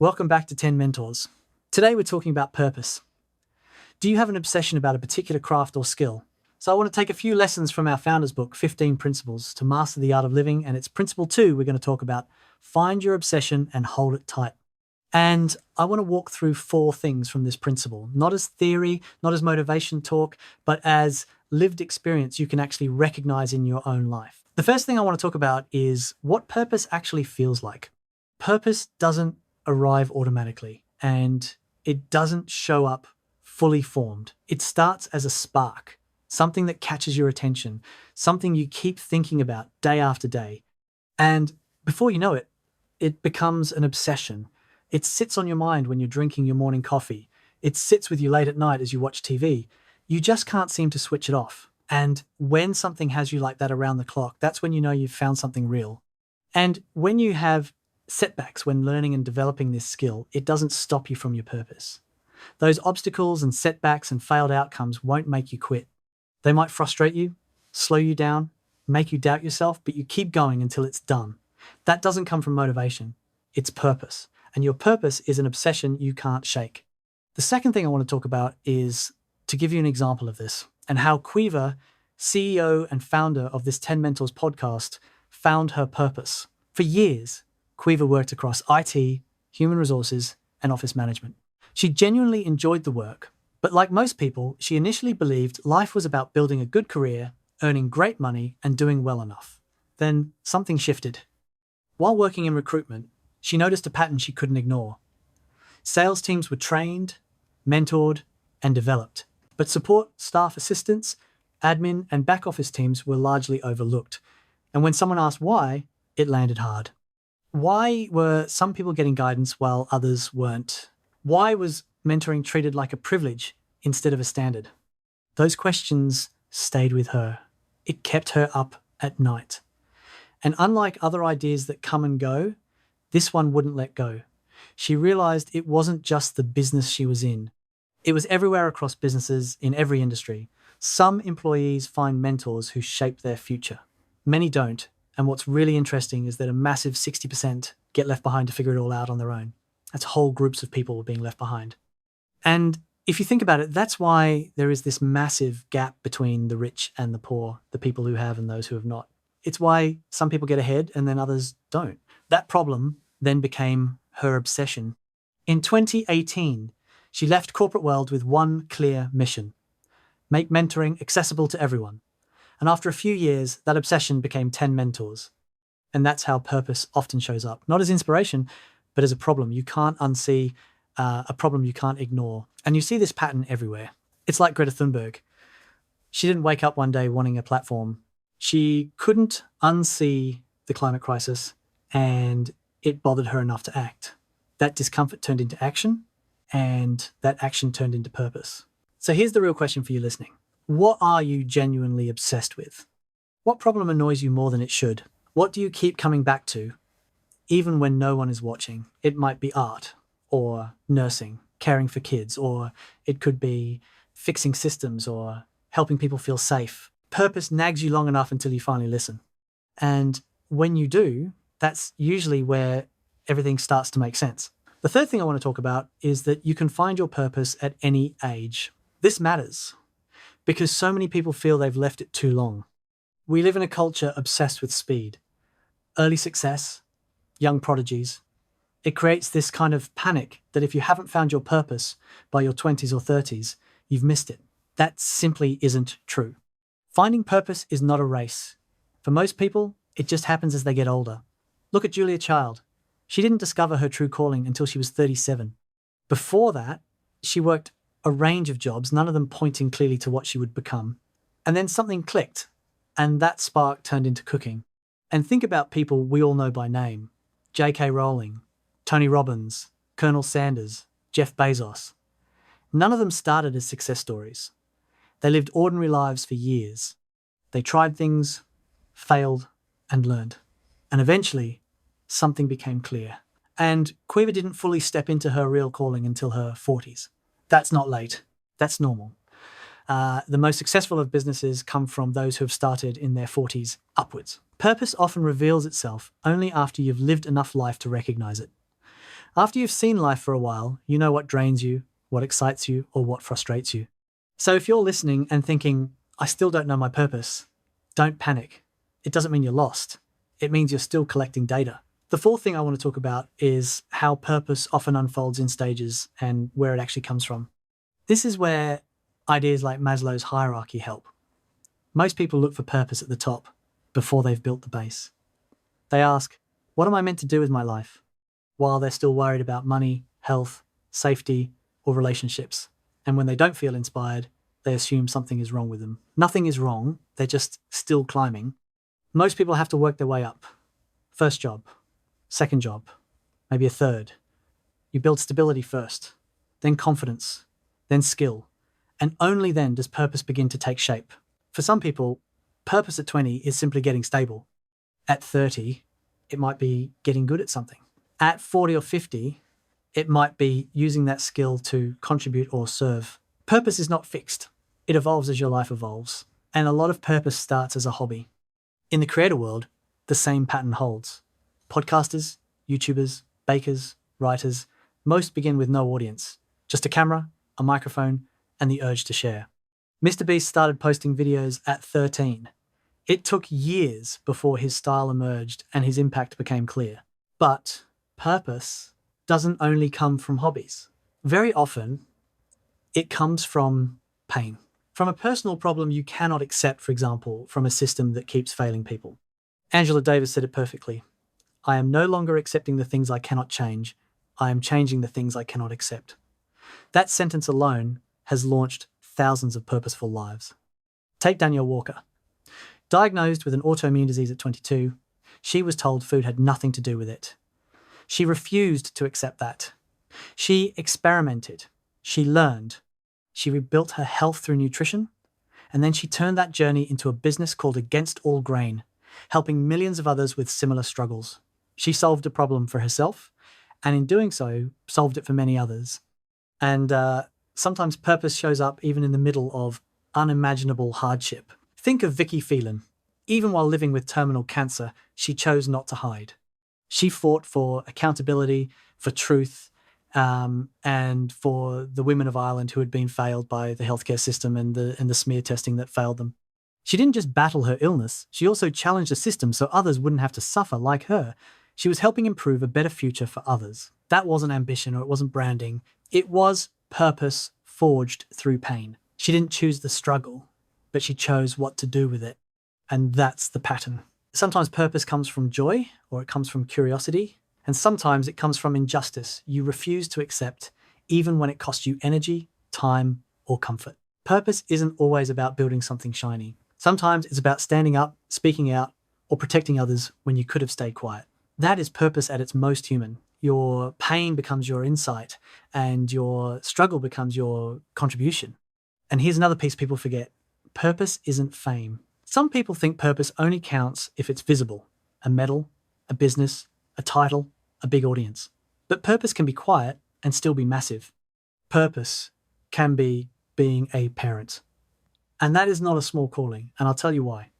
Welcome back to 10 Mentors. Today we're talking about purpose. Do you have an obsession about a particular craft or skill? So I want to take a few lessons from our founder's book, 15 Principles to Master the Art of Living, and it's Principle 2 we're going to talk about. Find your obsession and hold it tight. And I want to walk through 4 things from this principle, not as theory, not as motivation talk, but as lived experience you can actually recognize in your own life. The first thing I want to talk about is what purpose actually feels like. Purpose doesn't arrive automatically, and it doesn't show up fully formed. It starts as a spark, something that catches your attention, something you keep thinking about day after day. And before you know it, it becomes an obsession. It sits on your mind when you're drinking your morning coffee. It sits with you late at night as you watch TV. You just can't seem to switch it off. And when something has you like that around the clock, that's when you know you've found something real. And when you have setbacks when learning and developing this skill, it doesn't stop you from your purpose. Those obstacles and setbacks and failed outcomes won't make you quit. They might frustrate you, slow you down, make you doubt yourself, but you keep going until it's done. That doesn't come from motivation. It's purpose. And your purpose is an obsession you can't shake. The second thing I want to talk about is to give you an example of this and how Quiva, CEO and founder of this 10 Mentors podcast, found her purpose. For years, Quiva worked across IT, human resources, and office management. She genuinely enjoyed the work, but like most people, she initially believed life was about building a good career, earning great money, and doing well enough. Then something shifted. While working in recruitment, she noticed a pattern she couldn't ignore. Sales teams were trained, mentored, and developed, but support, staff assistants, admin, and back office teams were largely overlooked. And when someone asked why, it landed hard. Why were some people getting guidance while others weren't? Why was mentoring treated like a privilege instead of a standard? Those questions stayed with her. It kept her up at night. And unlike other ideas that come and go, this one wouldn't let go. She realized it wasn't just the business she was in. It was everywhere across businesses in every industry. Some employees find mentors who shape their future. Many don't. And what's really interesting is that a massive 60% get left behind to figure it all out on their own. That's whole groups of people being left behind. And if you think about it, that's why there is this massive gap between the rich and the poor, the people who have and those who have not. It's why some people get ahead and then others don't. That problem then became her obsession. In 2018, she left corporate world with one clear mission: make mentoring accessible to everyone. And after a few years, that obsession became 10 mentors. And that's how purpose often shows up, not as inspiration, but as a problem you can't unsee, a problem you can't ignore. And you see this pattern everywhere. It's like Greta Thunberg. She didn't wake up one day wanting a platform. She couldn't unsee the climate crisis, and it bothered her enough to act. That discomfort turned into action, and that action turned into purpose. So here's the real question for you listening. What are you genuinely obsessed with? What problem annoys you more than it should? What do you keep coming back to, even when no one is watching? It might be art, or nursing, caring for kids, or it could be fixing systems or helping people feel safe. Purpose nags you long enough until you finally listen. And when you do, that's usually where everything starts to make sense. The third thing I want to talk about is that you can find your purpose at any age. This matters because so many people feel they've left it too long. We live in a culture obsessed with speed, early success, young prodigies. It creates this kind of panic that if you haven't found your purpose by your 20s or 30s, you've missed it. That simply isn't true. Finding purpose is not a race. For most people, it just happens as they get older. Look at Julia Child. She didn't discover her true calling until she was 37. Before that, she worked a range of jobs, none of them pointing clearly to what she would become. And then something clicked, and that spark turned into cooking. And think about people we all know by name: J.K. Rowling, Tony Robbins, Colonel Sanders, Jeff Bezos. None of them started as success stories. They lived ordinary lives for years. They tried things, failed, and learned. And eventually, something became clear. And Quiva didn't fully step into her real calling until her 40s. That's not late. That's normal. The most successful of businesses come from those who have started in their 40s upwards. Purpose often reveals itself only after you've lived enough life to recognize it. After you've seen life for a while, you know what drains you, what excites you, or what frustrates you. So if you're listening and thinking, I still don't know my purpose, don't panic. It doesn't mean you're lost. It means you're still collecting data. The fourth thing I want to talk about is how purpose often unfolds in stages and where it actually comes from. This is where ideas like Maslow's hierarchy help. Most people look for purpose at the top before they've built the base. They ask, what am I meant to do with my life? While they're still worried about money, health, safety, or relationships. And when they don't feel inspired, they assume something is wrong with them. Nothing is wrong, they're just still climbing. Most people have to work their way up. First job, second job, maybe a third. You build stability first, then confidence, then skill, and only then does purpose begin to take shape. For some people, purpose at 20 is simply getting stable. At 30, it might be getting good at something. At 40 or 50, it might be using that skill to contribute or serve. Purpose is not fixed. It evolves as your life evolves. And a lot of purpose starts as a hobby. In the creator world, the same pattern holds. Podcasters, YouTubers, bakers, writers, most begin with no audience, just a camera, a microphone, and the urge to share. Mr. Beast started posting videos at 13. It took years before his style emerged and his impact became clear. But purpose doesn't only come from hobbies. Very often, it comes from pain. From a personal problem you cannot accept, for example, from a system that keeps failing people. Angela Davis said it perfectly. I am no longer accepting the things I cannot change. I am changing the things I cannot accept. That sentence alone has launched thousands of purposeful lives. Take Danielle Walker. Diagnosed with an autoimmune disease at 22, she was told food had nothing to do with it. She refused to accept that. She experimented. She learned. She rebuilt her health through nutrition, and then she turned that journey into a business called Against All Grain, helping millions of others with similar struggles. She solved a problem for herself, and in doing so, solved it for many others. And sometimes purpose shows up even in the middle of unimaginable hardship. Think of Vicky Phelan. Even while living with terminal cancer, she chose not to hide. She fought for accountability, for truth, and for the women of Ireland who had been failed by the healthcare system and the smear testing that failed them. She didn't just battle her illness, she also challenged the system so others wouldn't have to suffer like her. She was helping improve a better future for others. That wasn't ambition or it wasn't branding. It was purpose forged through pain. She didn't choose the struggle, but she chose what to do with it. And that's the pattern. Sometimes purpose comes from joy or it comes from curiosity. And sometimes it comes from injustice you refuse to accept, even when it costs you energy, time, or comfort. Purpose isn't always about building something shiny. Sometimes it's about standing up, speaking out, or protecting others when you could have stayed quiet. That is purpose at its most human. Your pain becomes your insight, and your struggle becomes your contribution. And here's another piece people forget. Purpose isn't fame. Some people think purpose only counts if it's visible. A medal, a business, a title, a big audience. But purpose can be quiet and still be massive. Purpose can be being a parent. And that is not a small calling, and I'll tell you why.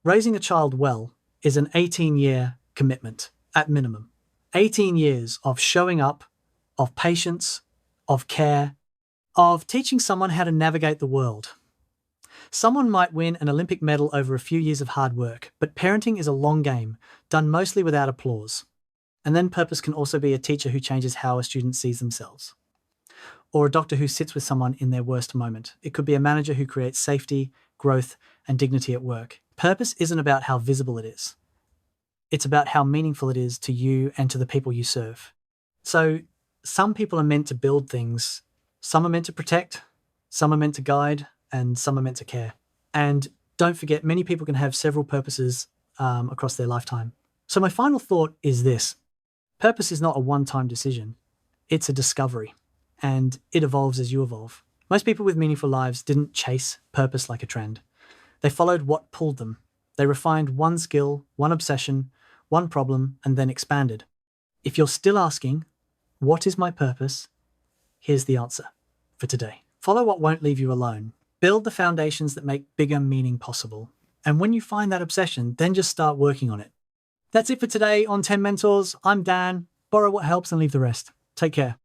Raising a child well is an 18-year commitment, at minimum. 18 years of showing up, of patience, of care, of teaching someone how to navigate the world. Someone might win an Olympic medal over a few years of hard work, but parenting is a long game, done mostly without applause. And then purpose can also be a teacher who changes how a student sees themselves, or a doctor who sits with someone in their worst moment. It could be a manager who creates safety, growth, and dignity at work. Purpose isn't about how visible it is. It's about how meaningful it is to you and to the people you serve. So some people are meant to build things. Some are meant to protect, some are meant to guide, and some are meant to care. And don't forget, many people can have several purposes across their lifetime. So my final thought is this. Purpose is not a one-time decision. It's a discovery, and it evolves as you evolve. Most people with meaningful lives didn't chase purpose like a trend. They followed what pulled them. They refined one skill, one obsession, one problem, and then expanded. If you're still asking, what is my purpose? Here's the answer for today. Follow what won't leave you alone. Build the foundations that make bigger meaning possible. And when you find that obsession, then just start working on it. That's it for today on 10 Mentors. I'm Dan. Borrow what helps and leave the rest. Take care.